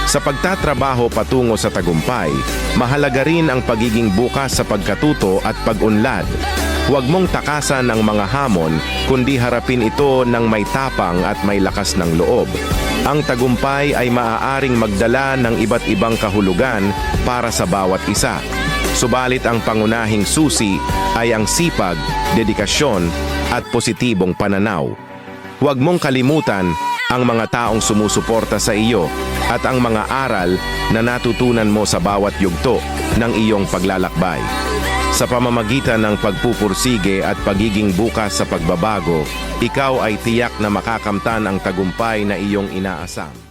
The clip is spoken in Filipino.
Sa pagtatrabaho patungo sa tagumpay, mahalaga rin ang pagiging bukas sa pagkatuto at pag-unlad. Huwag mong takasan ang mga hamon, kundi harapin ito ng may tapang at may lakas ng loob. Ang tagumpay ay maaaring magdala ng iba't ibang kahulugan para sa bawat isa. Subalit ang pangunahing susi ay ang sipag, dedikasyon at positibong pananaw. Huwag mong kalimutan ang mga taong sumusuporta sa iyo at ang mga aral na natutunan mo sa bawat yugto ng iyong paglalakbay. Sa pamamagitan ng pagpupursige at pagiging bukas sa pagbabago, ikaw ay tiyak na makakamtan ang tagumpay na iyong inaasam.